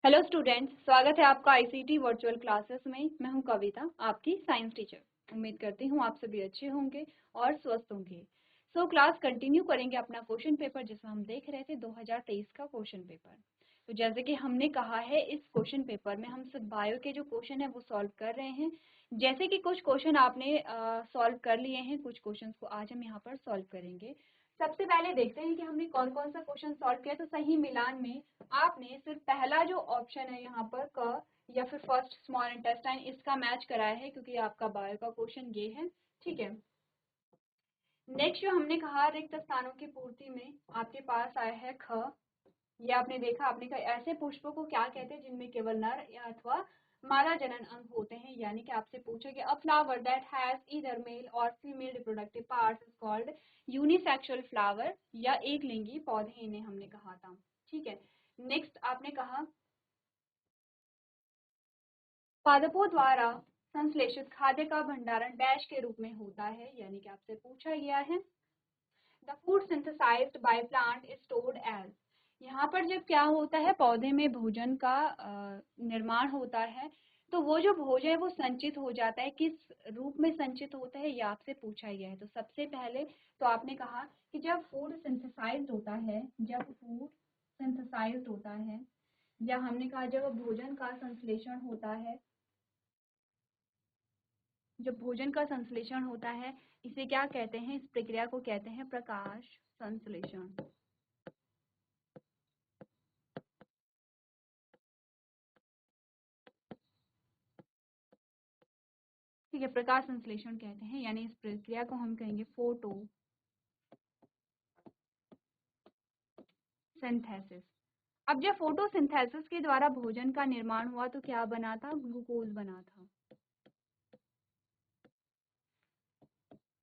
Hello students, स्वागत है आपका आईसीटी वर्चुअल क्लासेस में। मैं हूं कविता, आपकी साइंस टीचर। उम्मीद करती हूं आप सभी अच्छे होंगे और स्वस्थ होंगे। क्लास कंटिन्यू करेंगे अपना क्वेश्चन पेपर, जिसमें हम देख रहे थे 2023 का क्वेश्चन पेपर। तो जैसे कि हमने कहा है, इस क्वेश्चन पेपर में हम सिर्फ बायो के जो क्वेश्चन है वो सॉल्व कर रहे हैं। जैसे कि कुछ क्वेश्चन आपने सॉल्व कर लिए हैं, कुछ क्वेश्चन को आज हम यहाँ पर सॉल्व करेंगे। सबसे पहले देखते हैं कि हमने कौन कौन सा क्वेश्चन सॉल्व किया। तो सही मिलान में आपने सिर्फ पहला जो ऑप्शन है यहाँ पर क या फिर फर्स्ट स्मॉल इंटेस्टाइन, इसका मैच कराया है, क्योंकि आपका बायो का क्वेश्चन ये है। ठीक है। नेक्स्ट जो हमने कहा, रिक्त स्थानों की पूर्ति में आपके पास आया है ख। ये आपने देखा, आपने कहा ऐसे पुष्पों को क्या कहते हैं जिनमें केवल नर या अथवा मादा जनन अंग होते हैं। यानी कि आपसे पूछा गया a flower that has either male or female reproductive parts is called unisexual flower, या एक लिंगी पौधे इन्हें हमने कहा था। ठीक है। नेक्स्ट आपने कहा पादपों द्वारा संश्लेषित खाद्य का भंडारण डैश के रूप में होता है। यानी कि आपसे पूछा गया है the food synthesised by plant is stored as. यहाँ पर जब क्या होता है, पौधे में भोजन का निर्माण होता है, तो वो जो भोजन है वो संचित हो जाता है। किस रूप में संचित होता है, ये आपसे पूछा गया है। तो सबसे पहले तो आपने कहा कि जब फूड सिंथेसाइज्ड होता है, जब फूड सिंथेसाइज्ड होता है, या हमने कहा जब भोजन का संश्लेषण होता है, जब भोजन का संश्लेषण होता है, इसे क्या कहते हैं, इस प्रक्रिया को कहते हैं प्रकाश संश्लेषण। ठीक है, प्रकाश संश्लेषण कहते हैं, यानी इस प्रक्रिया को हम कहेंगे फोटो सिंथेसिस। अब जब फोटोसिंथेसिस के द्वारा भोजन का निर्माण हुआ तो क्या बना था, ग्लूकोज बना था।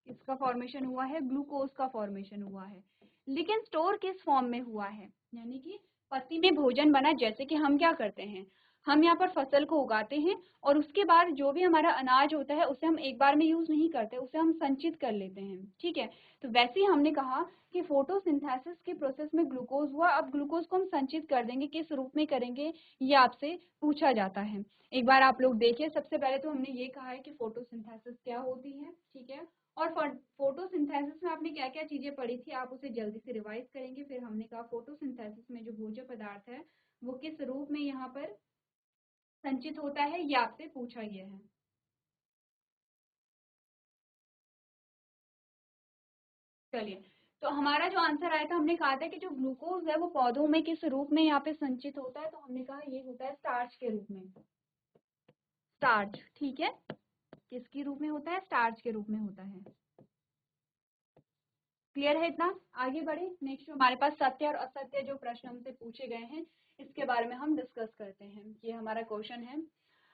इसका फॉर्मेशन हुआ है, ग्लूकोज का फॉर्मेशन हुआ है। लेकिन स्टोर किस फॉर्म में हुआ है, यानी कि पत्ती में भोजन बना। जैसे कि हम क्या करते हैं, हम यहाँ पर फसल को उगाते हैं और उसके बाद जो भी हमारा अनाज होता है उसे हम एक बार में यूज नहीं करते, उसे हम संचित कर लेते हैं। ठीक है। तो वैसे ही हमने कहा कि फोटोसिंथेसिस के प्रोसेस में ग्लूकोज हुआ। अब ग्लूकोज को हम संचित कर देंगे, किस रूप में करेंगे ये आपसे पूछा जाता है। एक बार आप लोग देखिए, सबसे पहले तो हमने ये कहा है कि फोटोसिंथेसिस क्या होती है। ठीक है। और फोटोसिंथेसिस में आपने क्या क्या चीजें पढ़ी थी, आप उसे जल्दी से रिवाइज करेंगे। फिर हमने कहा फोटोसिंथेसिस में जो भोज्य पदार्थ है वो किस रूप में यहाँ पर संचित होता है, ये आपसे पूछा गया है। चलिए, तो हमारा जो आंसर आया था, हमने कहा था कि जो ग्लूकोज है वो पौधों में किस रूप में यहाँ पे संचित होता है। तो हमने कहा ये होता है स्टार्च के रूप में। स्टार्च, ठीक है, किसके रूप में होता है, स्टार्च के रूप में होता है। क्लियर है इतना। आगे बढ़े। नेक्स्ट हमारे पास सत्य और असत्य जो प्रश्न हमसे पूछे गए हैं, इसके बारे में हम डिस्कस करते हैं। ये हमारा क्वेश्चन है,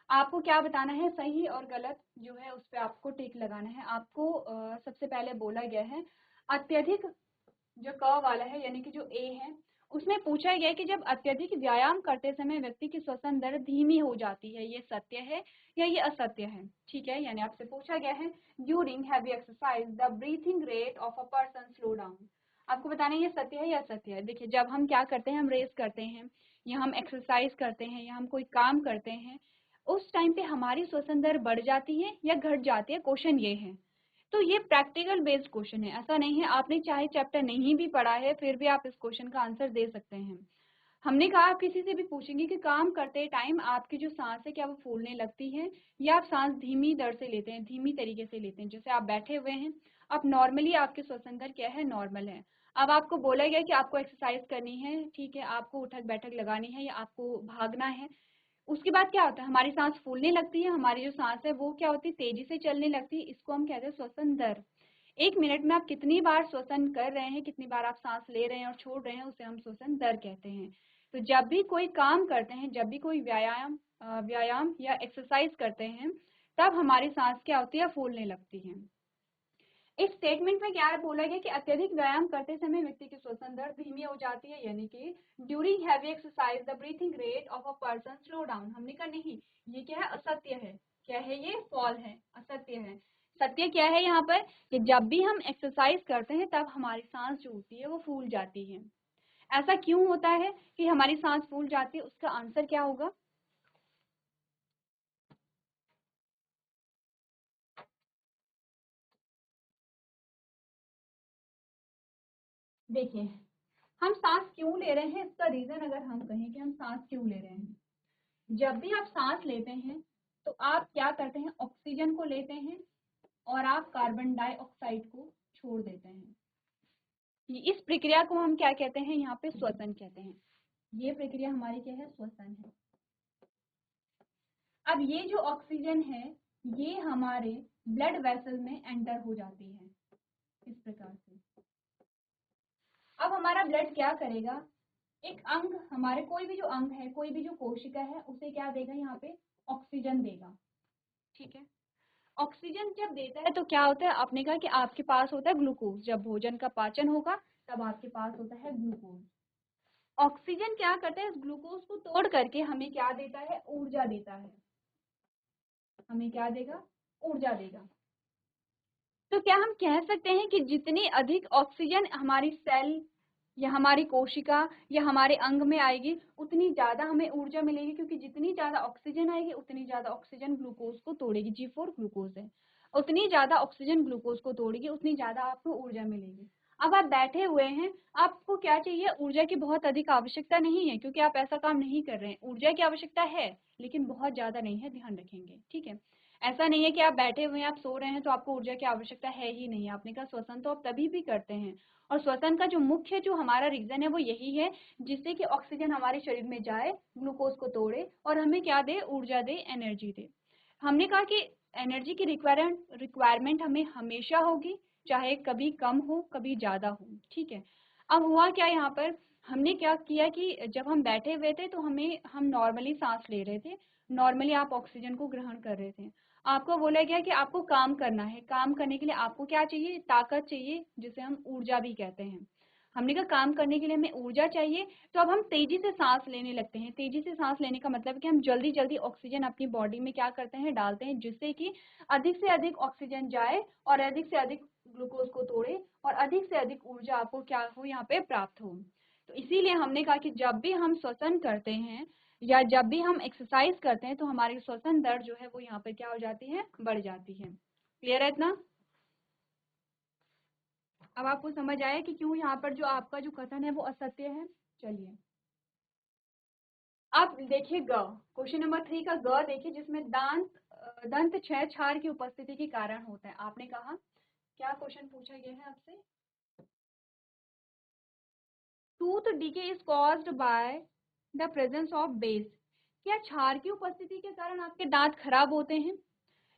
आपको क्या बताना है, सही और गलत जो है उस पर आपको टिक लगाना है। आपको सबसे पहले बोला गया है अत्यधिक, जो क वाला है यानी कि जो ए है, उसमें पूछा गया है कि जब अत्यधिक व्यायाम करते समय व्यक्ति की श्वसन दर धीमी हो जाती है, ये सत्य है या ये असत्य है। ठीक है, यानी आपसे पूछा गया है during heavy exercise the breathing rate of a person slow down. आपको बताना है ये सत्य है या असत्य है। देखिए, जब हम क्या करते हैं, हम रेस करते हैं या हम एक्सरसाइज करते हैं या हम कोई काम करते हैं, उस टाइम पे हमारी श्वसन दर बढ़ जाती है या घट जाती है, क्वेश्चन ये है। तो ये प्रैक्टिकल बेस्ड क्वेश्चन है, ऐसा नहीं है आपने चाहे चैप्टर नहीं भी पढ़ा है फिर भी आप इस क्वेश्चन का आंसर दे सकते हैं। हमने कहा आप किसी से भी पूछेंगे कि काम करते टाइम आपकी जो सांस है क्या वो फूलने लगती है या आप सांस धीमी दर से लेते हैं, धीमी तरीके से लेते हैं। जैसे आप बैठे हुए हैं, आप नॉर्मली आपकी श्वसन दर क्या है, नॉर्मल है। अब आपको बोला गया कि आपको एक्सरसाइज करनी है, ठीक है, आपको उठक बैठक लगानी है या आपको भागना है। उसके बाद क्या होता है, हमारी सांस फूलने लगती है, हमारी जो सांस है वो क्या होती है, तेजी से चलने लगती है। इसको हम कहते हैं श्वसन दर। एक मिनट में आप कितनी बार श्वसन कर रहे हैं, कितनी बार आप सांस ले रहे हैं और छोड़ रहे हैं, उसे हम श्वसन दर कहते हैं। तो जब भी कोई काम करते हैं, जब भी कोई व्यायाम या एक्सरसाइज करते हैं, तब हमारी सांस क्या होती है, फूलने लगती है। इस स्टेटमेंट में क्या बोला गया कि अत्यधिक व्यायाम करते समय व्यक्ति की श्वसन दर धीमी हो जाती है, यानी कि during heavy exercise the breathing rate of a person slow down. हमने कहा नहीं, ये क्या है, असत्य है। क्या है, ये फॉल है, असत्य है। सत्य क्या है यहाँ पर, कि जब भी हम एक्सरसाइज करते हैं तब हमारी सांस जो होती है वो फूल जाती है। ऐसा क्यों होता है कि हमारी सांस फूल जाती है? उसका आंसर क्या होगा? देखिए, हम सांस क्यों ले रहे हैं, इसका रीजन अगर हम कहें कि हम सांस क्यों ले रहे हैं, जब भी आप सांस लेते हैं तो आप क्या करते हैं, ऑक्सीजन को लेते हैं और आप कार्बन डाइऑक्साइड को छोड़ देते हैं। इस प्रक्रिया को हम क्या कहते हैं, यहाँ पे श्वसन कहते हैं। ये प्रक्रिया हमारी क्या है, श्वसन है। अब ये जो ऑक्सीजन है ये हमारे ब्लड वेसल में एंटर हो जाती है इस प्रकार से। अब हमारा ब्लड क्या करेगा, एक अंग, हमारे कोई भी जो अंग है, कोई भी जो कोशिका है, उसे क्या देगा, यहाँ पे ऑक्सीजन देगा। ठीक है, ऑक्सीजन जब देता है तो क्या होता है, आपने कहा कि आपके पास होता है ग्लूकोज, जब भोजन का पाचन होगा तब आपके पास होता है ग्लूकोज। ऑक्सीजन क्या करता है, इस ग्लूकोज को तोड़ करके हमें क्या देता है, ऊर्जा देता है। हमें क्या देगा, ऊर्जा देगा। तो क्या हम कह सकते हैं कि जितनी अधिक ऑक्सीजन हमारी सेल या हमारी कोशिका या हमारे अंग में आएगी उतनी ज़्यादा हमें ऊर्जा मिलेगी, क्योंकि जितनी ज़्यादा ऑक्सीजन आएगी उतनी ज़्यादा ऑक्सीजन ग्लूकोज को तोड़ेगी, G4 ग्लूकोज है, उतनी ज़्यादा ऑक्सीजन ग्लूकोज को तोड़ेगी, उतनी ज़्यादा आपको ऊर्जा मिलेगी। अब आप बैठे हुए हैं, आपको क्या चाहिए, ऊर्जा की बहुत अधिक आवश्यकता नहीं है, क्योंकि आप ऐसा काम नहीं कर रहे हैं। ऊर्जा की आवश्यकता है लेकिन बहुत ज़्यादा नहीं है, ध्यान रखेंगे, ठीक है। ऐसा नहीं है कि आप बैठे हुए हैं, आप सो रहे हैं तो आपको ऊर्जा की आवश्यकता है ही नहीं। आपने कहा श्वसन तो आप तभी भी करते हैं, और श्वसन का जो मुख्य जो हमारा रीजन है वो यही है, जिससे कि ऑक्सीजन हमारे शरीर में जाए, ग्लूकोज को तोड़े और हमें क्या दे, ऊर्जा दे, एनर्जी दे। हमने कहा कि एनर्जी की रिक्वायरमेंट हमें हमेशा होगी, चाहे कभी कम हो कभी ज्यादा हो, ठीक है। अब हुआ क्या, यहाँ पर हमने क्या किया कि जब हम बैठे हुए थे तो हम नॉर्मली सांस ले रहे थे, नॉर्मली आप ऑक्सीजन को ग्रहण कर रहे थे। आपको बोला गया कि आपको काम करना है, काम करने के लिए आपको क्या चाहिए, ताकत चाहिए, जिसे हम ऊर्जा भी कहते हैं। हमने कहा काम करने के लिए हमें ऊर्जा चाहिए, तो अब हम तेजी से सांस लेने लगते हैं। तेजी से सांस लेने का मतलब है कि हम जल्दी जल्दी ऑक्सीजन अपनी बॉडी में क्या करते हैं, डालते हैं, जिससे कि अधिक से अधिक ऑक्सीजन जाए और अधिक से अधिक ग्लूकोज को तोड़े और अधिक से अधिक ऊर्जा आपको क्या हो, यहाँ पे प्राप्त हो। तो इसीलिए हमने कहा कि जब भी हम श्वसन करते हैं या जब भी हम एक्सरसाइज करते हैं तो हमारी श्वसन दर जो है वो यहाँ पे क्या हो जाती है, बढ़ जाती है। क्लियर है इतना? अब आपको समझ आया कि क्यों यहाँ पर जो आपका जो कथन है वो असत्य है। चलिए अब देखिए ग, क्वेश्चन नंबर 3 का ग देखिए, जिसमें दंत छह छार की उपस्थिति के कारण होता है। आपने कहा क्या क्वेश्चन पूछा गया है आपसे, tooth decay is caused by the presence of base. क्या छार की उपस्थिति के कारण आपके दांत खराब होते हैं?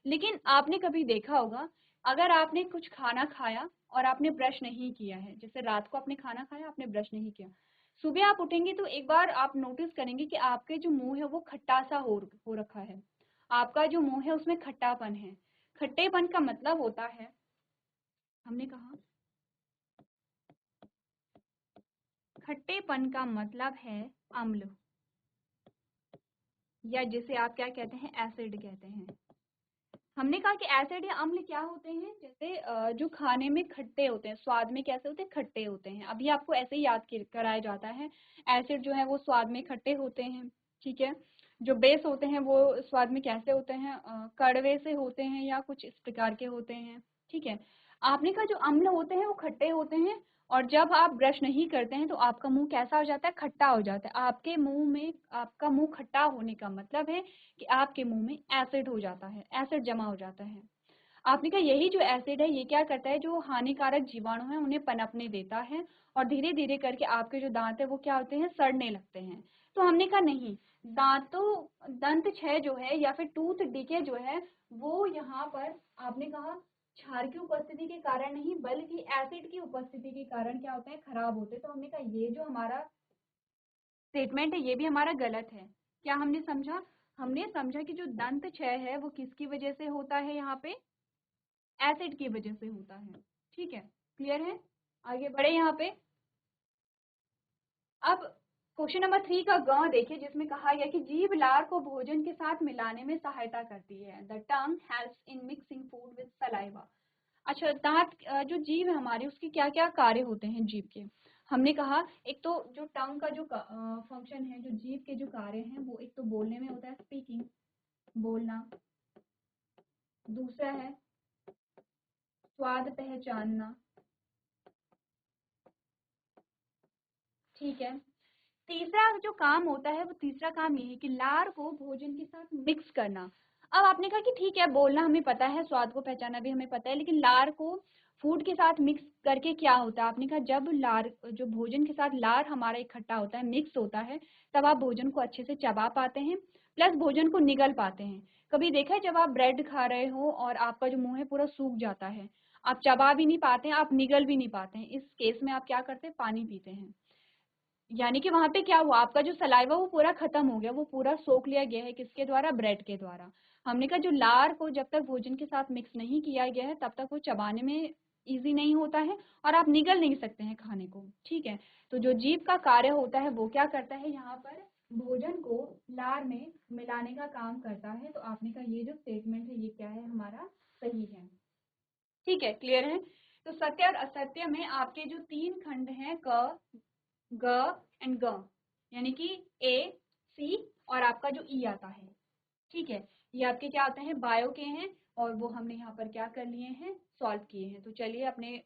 लेकिन आपने कभी देखा होगा, अगर आपने कुछ खाना खाया और आपने ब्रश नहीं किया है, जैसे रात को आपने खाना खाया, आपने ब्रश नहीं किया, सुबह आप उठेंगे तो एक बार आप नोटिस करेंगे कि आपके जो मुंह है वो खट्टा सा हो रखा है। आपका जो मुंह है उसमें खट्टापन है। खट्टेपन का मतलब होता है, हमने कहा खट्टेपन का मतलब है अम्ल, या जिसे आप क्या कहते हैं, एसिड कहते हैं। हमने कहा कि एसिड या अम्ल क्या होते हैं, जैसे जो खाने में खट्टे होते हैं, स्वाद में कैसे होते हैं, खट्टे होते हैं। अभी आपको ऐसे ही याद कराया जाता है, एसिड जो है वो स्वाद में खट्टे होते हैं, ठीक है। जो बेस होते हैं वो स्वाद में कैसे होते हैं, कड़वे से होते हैं या कुछ इस प्रकार के होते हैं, ठीक है। आपने कहा जो अम्ल होते हैं वो खट्टे होते हैं, और जब आप ब्रश नहीं करते हैं तो आपका मुंह कैसा हो जाता है, खट्टा हो जाता है। आपके मुंह में, आपका मुंह खट्टा होने का मतलब है कि आपके मुंह में एसिड हो जाता है, एसिड जमा हो जाता है। आपने कहा यही जो एसिड है ये क्या करता है, जो हानिकारक जीवाणु है उन्हें पनपने देता है, और धीरे धीरे करके आपके जो दांत है वो क्या होते हैं, सड़ने लगते हैं। तो हमने कहा नहीं, दंत क्षय जो है या फिर टूथ डिके जो है वो यहाँ पर आपने कहा क्षार की उपस्थिति के कारण नहीं, बल्कि एसिड की उपस्थिति के कारण क्या होता है, खराब होते हैं। तो हमने कहा ये जो हमारा स्टेटमेंट है ये भी हमारा गलत है। क्या हमने समझा, हमने समझा कि जो दंत क्षय है वो किसकी वजह से होता है, यहाँ पे एसिड की वजह से होता है, ठीक है। क्लियर है? आगे बढ़े यहाँ पे। अब क्वेश्चन नंबर 3 का ग देखिए, जिसमें कहा गया कि जीभ लार को भोजन के साथ मिलाने में सहायता करती है। The tongue helps in mixing food with saliva. अच्छा, दांत जो जीभ है हमारी उसके क्या क्या कार्य होते हैं जीभ के। हमने कहा एक तो जो टंग का जो फंक्शन है, जो जीभ के जो कार्य हैं, वो एक तो बोलने में होता है, स्पीकिंग, बोलना। दूसरा है स्वाद पहचानना, ठीक है। तीसरा जो काम होता है, वो तीसरा काम ये है कि लार को भोजन के साथ मिक्स करना। अब आपने कहा कि ठीक है, बोलना हमें पता है, स्वाद को पहचानना भी हमें पता है, लेकिन लार को फूड के साथ मिक्स करके क्या होता है? आपने कहा जब लार, जो भोजन के साथ लार हमारा इकट्ठा होता है, मिक्स होता है, तब आप भोजन को अच्छे से चबा पाते हैं, प्लस भोजन को निगल पाते हैं। कभी देखा है जब आप ब्रेड खा रहे हो और आपका जो मुंह है पूरा सूख जाता है, आप चबा भी नहीं पाते हैं, आप निगल भी नहीं पाते हैं, इस केस में आप क्या करते हैं? पानी पीते हैं। यानी कि वहां पे क्या हुआ, आपका जो सलाइवा वो पूरा खत्म हो गया, वो पूरा सोख लिया गया है, किसके द्वारा? ब्रेड के द्वारा। हमने कहा जो लार को जब तक भोजन के साथ मिक्स नहीं किया गया है, तब तक वो चबाने में इजी नहीं होता है और आप निगल नहीं सकते हैं खाने को, ठीक है। तो जो जीभ का कार्य होता है वो क्या करता है? यहाँ पर भोजन को लार में मिलाने का काम करता है। तो आपने कहा ये जो स्टेटमेंट है ये क्या है? हमारा सही है, ठीक है, क्लियर है। तो सत्य और असत्य में आपके जो तीन खंड हैं, क, ग एंड ग, यानी कि ए, सी और आपका जो ई आता है, ठीक है, ये आपके क्या आते हैं? बायो के हैं, और वो हमने यहाँ पर क्या कर लिए हैं? सॉल्व किए हैं। तो चलिए अपने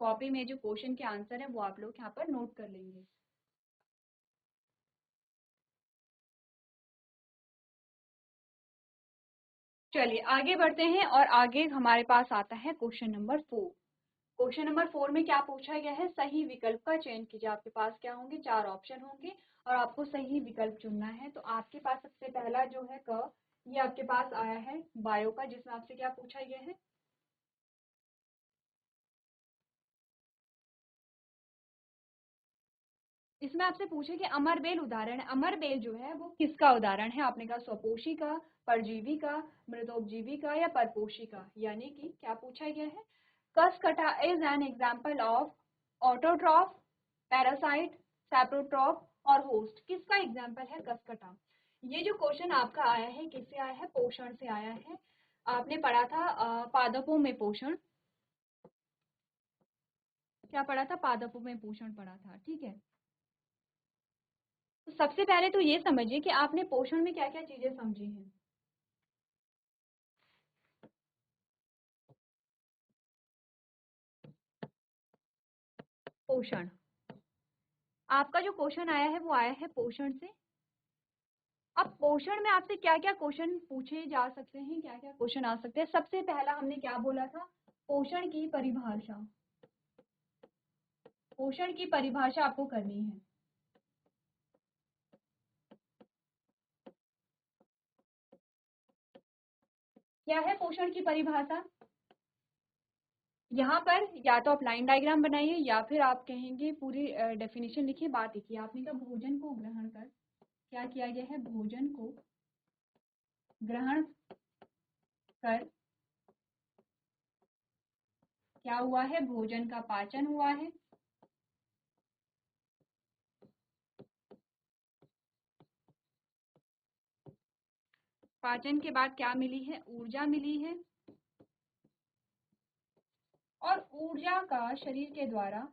कॉपी में जो क्वेश्चन के आंसर है वो आप लोग यहाँ पर नोट कर लेंगे। चलिए आगे बढ़ते हैं, और आगे हमारे पास आता है क्वेश्चन नंबर 4। क्वेश्चन नंबर 4 में क्या पूछा गया है? सही विकल्प का चयन कीजिए। आपके पास क्या होंगे? 4 ऑप्शन होंगे और आपको सही विकल्प चुनना है। तो आपके पास सबसे पहला जो है क, ये आपके पास आया है बायो का, जिसमें आपसे क्या पूछा गया है? इसमें आपसे पूछे कि अमरबेल उदाहरण है। अमरबेल जो है वो किसका उदाहरण है? आपने कहा स्वपोषी का, परजीवी का, मृतोपजीवी का या परपोषी का। यानी कि क्या पूछा गया है? Cuscuta is an example of autotroph, parasite, saprotroph और होस्ट। किसका एग्जाम्पल है कसकटा? ये जो क्वेश्चन आपका आया है किससे आया है? पोषण से आया है। आपने पढ़ा था पादपों में पोषण, क्या पढ़ा था? पादपों में पोषण पढ़ा था, ठीक है। तो सबसे पहले तो ये समझिए कि आपने पोषण में क्या क्या चीजें समझी हैं। पोषण, आपका जो क्वेश्चन आया है वो आया है पोषण से। अब पोषण में आपसे क्या क्या क्वेश्चन पूछे जा सकते हैं, क्या क्या क्वेश्चन आ सकते हैं? सबसे पहला हमने क्या बोला था? पोषण की परिभाषा, पोषण की परिभाषा आपको करनी है। क्या है पोषण की परिभाषा? यहाँ पर या तो आप लाइन डायग्राम बनाइए या फिर आप कहेंगे पूरी डेफिनेशन लिखिए। बात लिखिए, आपने कहा भोजन को ग्रहण कर, क्या किया गया है? भोजन को ग्रहण कर क्या हुआ है? भोजन का पाचन हुआ है। पाचन के बाद क्या मिली है? ऊर्जा मिली है। और ऊर्जा का शरीर के द्वारा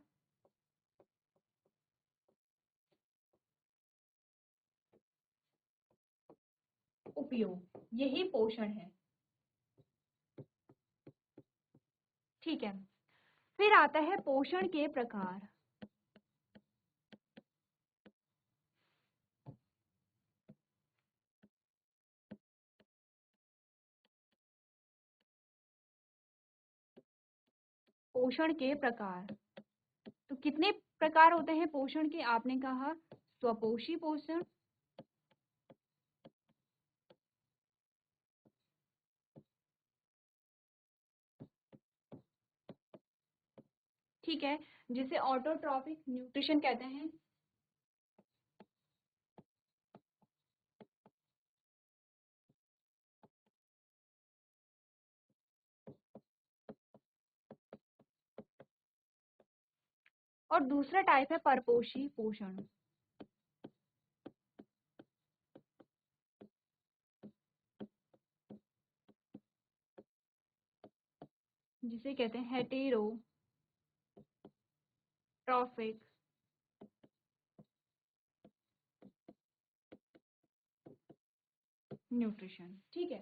उपयोग, यही पोषण है, ठीक है। फिर आता है पोषण के प्रकार। पोषण के प्रकार, तो कितने प्रकार होते हैं पोषण के? आपने कहा स्वपोषी पोषण, ठीक है, जिसे ऑटोट्रॉफिक न्यूट्रिशन कहते हैं। और दूसरा टाइप है परपोषी पोषण, जिसे कहते हैं हेटेरोट्रॉफिक न्यूट्रिशन, ठीक है,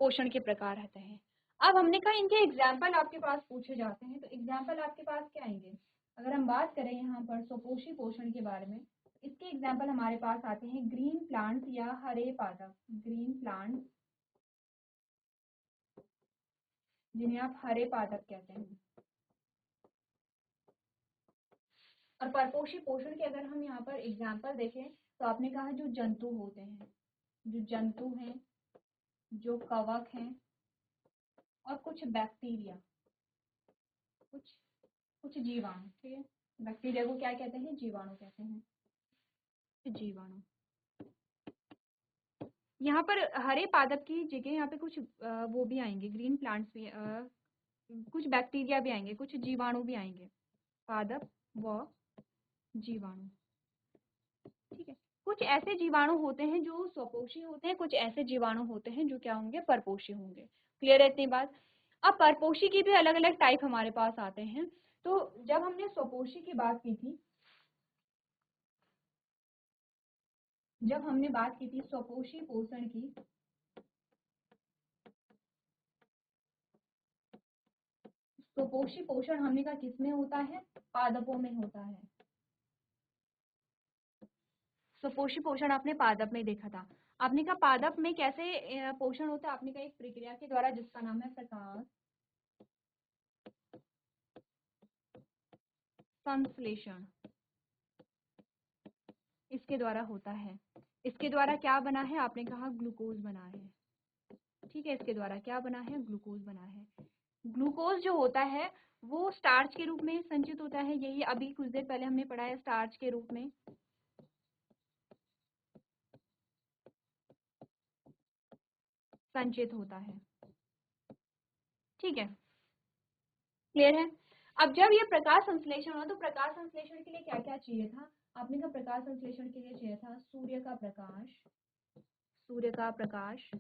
पोषण के प्रकार रहते हैं। अब हमने कहा इनके एग्जाम्पल आपके पास पूछे जाते हैं, तो एग्जाम्पल आपके पास क्या आएंगे? अगर हम बात करें यहाँ पर स्वपोषी पोषण के बारे में, इसके एग्जाम्पल हमारे पास आते हैं ग्रीन प्लांट्स या हरे पादप, ग्रीन प्लांट्स जिन्हें आप हरे पादप कहते हैं। और परपोषी पोषण के अगर हम यहाँ पर एग्जाम्पल देखें तो आपने कहा जो जंतु होते हैं, जो जंतु हैं, जो कवक हैं और कुछ बैक्टीरिया, कुछ कुछ जीवाणु, ठीक है, बैक्टीरिया को क्या कहते हैं? जीवाणु कहते हैं, जीवाणु। यहाँ पर हरे पादप की जगह यहाँ पे कुछ वो भी आएंगे, ग्रीन प्लांट्स भी, कुछ बैक्टीरिया भी आएंगे, कुछ जीवाणु भी आएंगे, पादप व जीवाणु, ठीक है। कुछ ऐसे जीवाणु होते हैं जो स्वपोषी होते हैं, कुछ ऐसे जीवाणु होते हैं जो क्या होंगे? परपोषी होंगे। क्लियर है इतनी बात? अब परपोषी की भी अलग अलग टाइप हमारे पास आते हैं। तो जब हमने स्वपोषी की बात की थी, जब हमने बात की थी स्वपोषी पोषण की, स्वपोषी पोषण हमने कहा किसमें होता है? पादपों में होता है। स्वपोषी पोषण आपने पादप में देखा था। आपने कहा पादप में कैसे पोषण होता है? आपने कहा एक प्रक्रिया के द्वारा जिसका नाम है प्रकाश संश्लेषण, इसके द्वारा होता है। इसके द्वारा क्या बना है? आपने कहा ग्लूकोज बना है, ठीक है। इसके द्वारा क्या बना है? ग्लूकोज बना है। ग्लूकोज जो होता है वो स्टार्च के रूप में संचित होता है, यही अभी कुछ देर पहले हमने पढ़ा है, स्टार्च के रूप में संचित होता है, ठीक है। क्लियर है? अब जब ये प्रकाश संश्लेषण हो तो प्रकाश संश्लेषण के लिए क्या क्या चाहिए था? आपने कहा प्रकाश संश्लेषण के लिए चाहिए था सूर्य का प्रकाश, सूर्य का प्रकाश,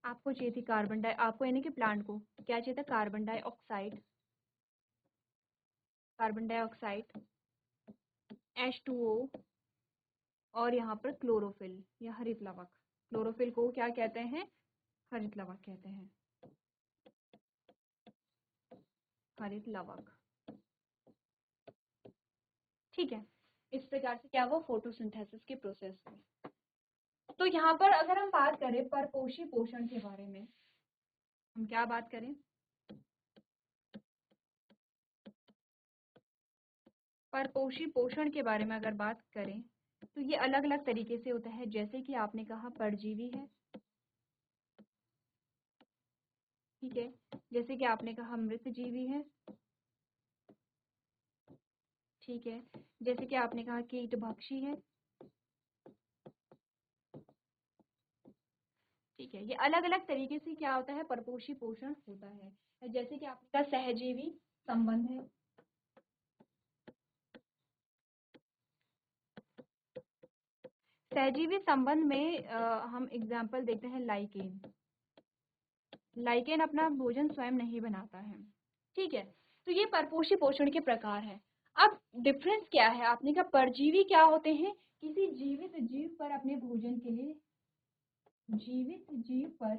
आपको चाहिए थी कार्बन डाई, आपको यानी कि प्लांट को क्या चाहिए था? Carbon dioxide, carbon dioxide, H2O, और यहाँ पर क्लोरोफिल या हरित लवक। क्लोरोफिल को क्या कहते हैं? हरित लवक कहते हैं, हरित लवक, ठीक है। इस प्रकार से क्या वो फोटोसिंथेसिस के प्रोसेस में। तो यहाँ पर अगर हम बात करें परपोषी पोषण के बारे में, हम क्या बात करें? परपोषी पोषण के बारे में अगर बात करें तो ये अलग अलग तरीके से होता है। जैसे कि आपने कहा परजीवी है, ठीक है। जैसे कि आपने कहा मृत जीवी है, ठीक है। जैसे कि आपने कहा कीटभक्षी है, ठीक है। ये अलग अलग तरीके से क्या होता है? परपोषी पोषण होता है। जैसे कि आपने कहा सहजीवी संबंध है, सहजीवी संबंध में हम एग्जाम्पल देखते हैं लाइकेन। लाइकेन अपना भोजन स्वयं नहीं बनाता है, ठीक है। तो ये परपोषी पोषण के प्रकार है। अब डिफरेंस क्या है? आपने कहा परजीवी क्या होते हैं? किसी जीवित जीव पर अपने भोजन के लिए, जीवित जीव पर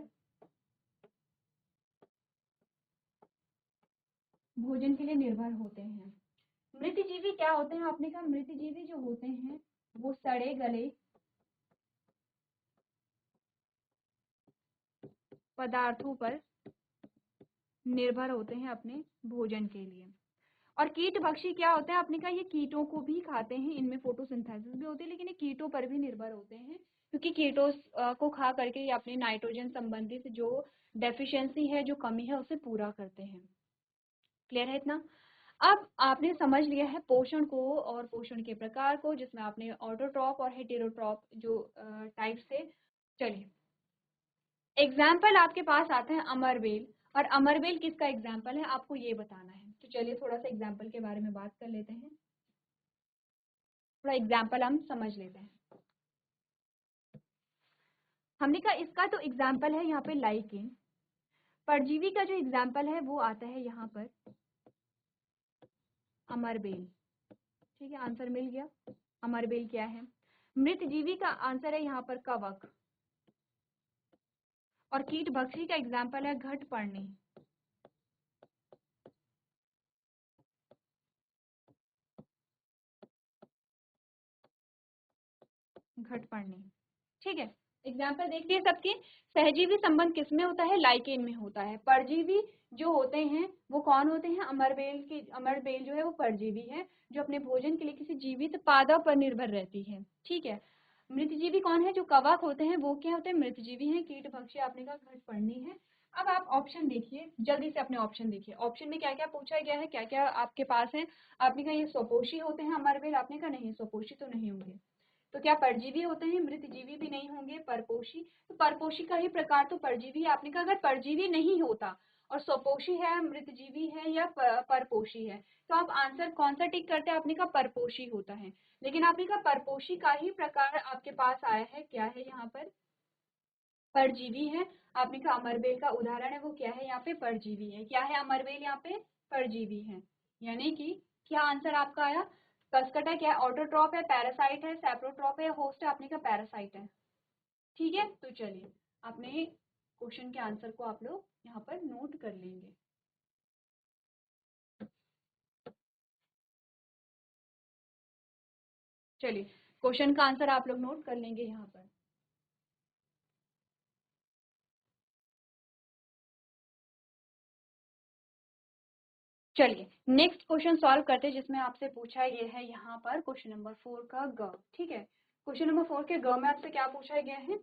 भोजन के लिए निर्भर होते हैं। मृतजीवी क्या होते हैं? आपने कहा मृतजीवी जो होते हैं वो सड़े गले पदार्थों पर निर्भर होते हैं अपने भोजन के लिए। और कीटभक्षी क्या होते हैं? आपने कहा ये कीटों को भी खाते हैं, इनमें फोटोसिंथेसिस भी होती है, लेकिन ये कीटों पर भी निर्भर होते हैं, क्योंकि कीटों को खा करके ये अपने नाइट्रोजन संबंधित जो डेफिशिएंसी है, जो कमी है, उसे पूरा करते हैं। क्लियर है इतना? अब आपने समझ लिया है पोषण को और पोषण के प्रकार को, जिसमें आपने ऑटोट्रॉप और हेटेरोट्रॉप जो टाइप से। चलिए एग्जाम्पल आपके पास आते हैं अमरबेल, और अमरबेल किसका एग्जाम्पल है आपको ये बताना है। तो चलिए थोड़ा सा एग्जाम्पल के बारे में बात कर लेते हैं, थोड़ा एग्जाम्पल हम समझ लेते हैं। हमने कहा इसका तो एग्जाम्पल है यहाँ पे लाइकेन। परजीवी का जो एग्जाम्पल है वो आता है यहाँ पर अमरबेल, ठीक है। आंसर मिल गया। अमरबेल क्या है? मृत जीवी का आंसर है यहाँ पर कवक, और कीट भक्षी का एग्जाम्पल है घटपर्णी। घटपर्णी, ठीक है। एग्जाम्पल देख लिए सबकी। सहजीवी संबंध किसमें होता है? लाइकेन में होता है। परजीवी जो होते हैं वो कौन होते हैं? अमरबेल जो है वो परजीवी है, जो अपने भोजन के लिए किसी जीवित पादप पर निर्भर रहती है, ठीक है। मृतजीवी कौन है? जो कवक होते हैं वो क्या होते हैं? मृतजीवी हैं। कीट भक्षी आपने कहा घटपर्णी है। अब आप ऑप्शन देखिए, जल्दी से अपने ऑप्शन देखिए। ऑप्शन में क्या क्या पूछा गया है, क्या क्या आपके पास है। आपने कहा ये स्वपोषी होते हैं अमरबेल, आपने कहा नहीं स्वपोषी तो नहीं होंगे। तो क्या परजीवी होते हैं? मृतजीवी भी नहीं होंगे। परपोषी, तो परपोषी का ही प्रकार तो परजीवी है। आपने कहा अगर परजीवी नहीं होता और स्वपोषी है, मृतजीवी है या परपोषी है, तो आप आंसर कौन सा टिक करते हैं? आपने कहा परपोषी होता है। लेकिन आपने कहा परपोषी का ही प्रकार आपके पास आया है, क्या है यहाँ पर? परजीवी है। आपने कहा अमरबेल का उदाहरण है वो क्या है? यहाँ पे परजीवी है। क्या है अमरबेल? यहाँ पे परजीवी है। यानी कि क्या आंसर आपका आया? कसकटा क्या है? ऑटोट्रॉप है, पैरासाइट है, सैप्रोट्रॉप है, होस्ट है? आपने कहा पैरासाइट है, ठीक है। तो चलिए अपने क्वेश्चन के आंसर को आप लोग यहाँ पर नोट कर लेंगे। चलिए क्वेश्चन का आंसर आप लोग नोट कर लेंगे यहाँ पर। चलिए नेक्स्ट क्वेश्चन सॉल्व करते हैं, जिसमें आपसे पूछा ये है यहाँ पर क्वेश्चन नंबर 4 का ग, ठीक है। क्वेश्चन नंबर 4 के ग में आपसे क्या पूछा गया है?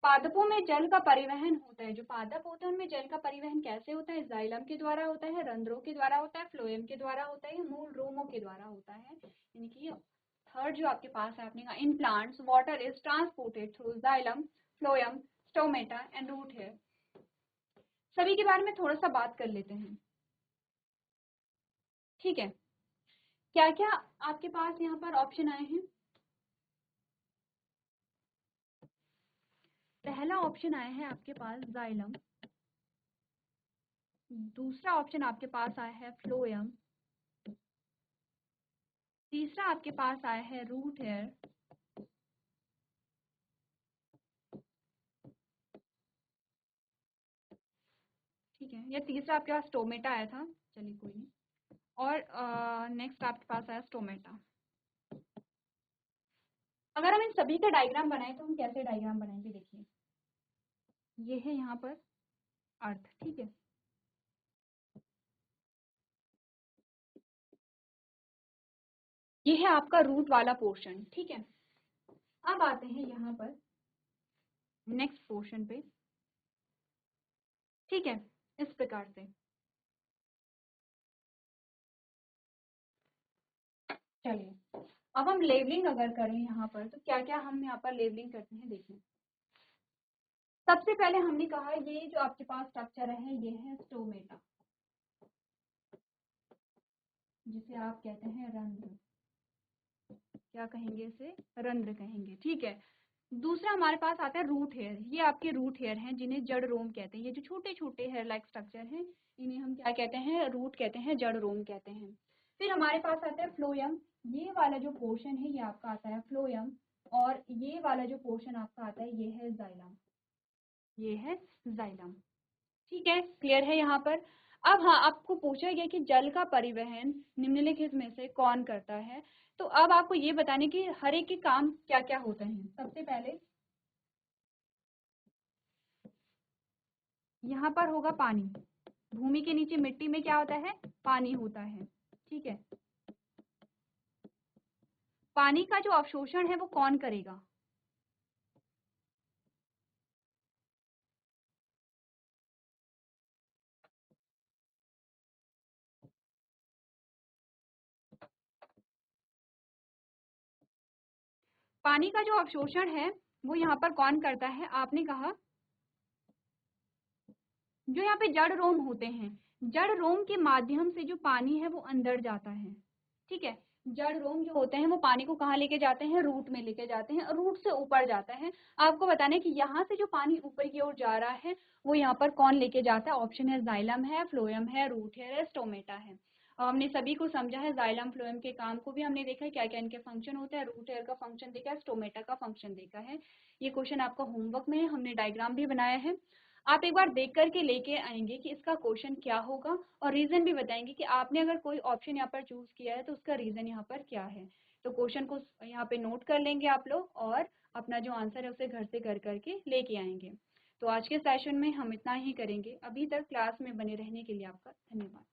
पादपों में जल का परिवहन होता है। जो पादप होते हैं उनमें जल का परिवहन कैसे होता है? जाइलम के द्वारा होता है, रंध्रों के द्वारा होता है, फ्लोएम के द्वारा होता है, मूल रोमों के द्वारा होता है। यानी कि थर्ड जो आपके पास है, आपने कहा in plants water is transported through xylem, phloem, stomata and root hair. सभी के बारे में थोड़ा सा बात कर लेते हैं, ठीक है। क्या क्या आपके पास यहाँ पर ऑप्शन आए हैं? पहला ऑप्शन आया है आपके पास जाइलम, दूसरा ऑप्शन आपके पास आया है फ्लोएम, तीसरा आपके पास आया है रूट हेयर, ठीक है। या तीसरा आपके पास स्टोमेटा आया था, चलिए कोई नहीं। और नेक्स्ट आपके पास आया स्टोमेटा। अगर हम इन सभी का डायग्राम बनाए तो हम कैसे डायग्राम बनाएंगे? देखिए ये है यहाँ पर अर्थ, ठीक है। ये है आपका रूट वाला पोर्शन, ठीक है। अब आते हैं यहाँ पर नेक्स्ट पोर्शन पे, ठीक है। इस प्रकार से चलिए अब हम लेबलिंग अगर करें यहाँ पर तो क्या क्या हम यहाँ पर लेबलिंग करते हैं, देखिए। सबसे पहले हमने कहा ये जो आपके पास स्ट्रक्चर है ये है स्टोमेटा, जिसे आप कहते हैं रंध्र। क्या कहेंगे इसे? रंध्र कहेंगे, ठीक है। दूसरा हमारे पास आता है रूट हेयर। ये आपके रूट हेयर हैं जिन्हें जड़ रोम कहते हैं। ये जो छोटे छोटे हेयर लाइक स्ट्रक्चर हैं इन्हें हम क्या कहते हैं? रूट कहते हैं, जड़ रोम कहते हैं। फिर हमारे पास आता है फ्लोएम। ये वाला जो पोर्शन है ये आपका आता है फ्लोएम, और ये वाला जो पोर्शन आपका आता है ये है जाइलम। ये है जाइलम, ठीक है। क्लियर है यहाँ पर? अब हाँ, आपको पूछा गया कि जल का परिवहन निम्नलिखित में से कौन करता है। तो अब आपको ये बताने कि हर एक के काम क्या क्या होते हैं। सबसे पहले यहाँ पर होगा पानी। भूमि के नीचे मिट्टी में क्या होता है? पानी होता है, ठीक है। पानी का जो अवशोषण है वो कौन करेगा? पानी का जो अवशोषण है वो यहाँ पर कौन करता है? आपने कहा जो यहाँ पे जड़ रोम होते हैं, जड़ रोम के माध्यम से जो पानी है वो अंदर जाता है, ठीक है। जड़ रोम जो होते हैं वो पानी को कहाँ लेके जाते हैं? रूट में लेके जाते हैं, और रूट से ऊपर जाता है। आपको बताना है कि यहाँ से जो पानी ऊपर की ओर जा रहा है वो यहाँ पर कौन लेके जाता है? ऑप्शन है जाइलम है, फ्लोएम है, रूट है, स्टोमेटा है। अब हमने सभी को समझा है, जाइलम फ्लोएम के काम को भी हमने देखा है, क्या क्या इनके फंक्शन होते हैं, रूट हेयर का फंक्शन देखा है, स्टोमेटा का फंक्शन देखा है। ये क्वेश्चन आपका होमवर्क में है, हमने डायग्राम भी बनाया है। आप एक बार देख करके लेके आएंगे कि इसका क्वेश्चन क्या होगा, और रीजन भी बताएंगे कि आपने अगर कोई ऑप्शन यहाँ पर चूज किया है तो उसका रीजन यहाँ पर क्या है। तो क्वेश्चन को यहाँ पे नोट कर लेंगे आप लोग, और अपना जो आंसर है उसे घर से कर करके लेके आएंगे। तो आज के सेशन में हम इतना ही करेंगे। अभी तक क्लास में बने रहने के लिए आपका धन्यवाद।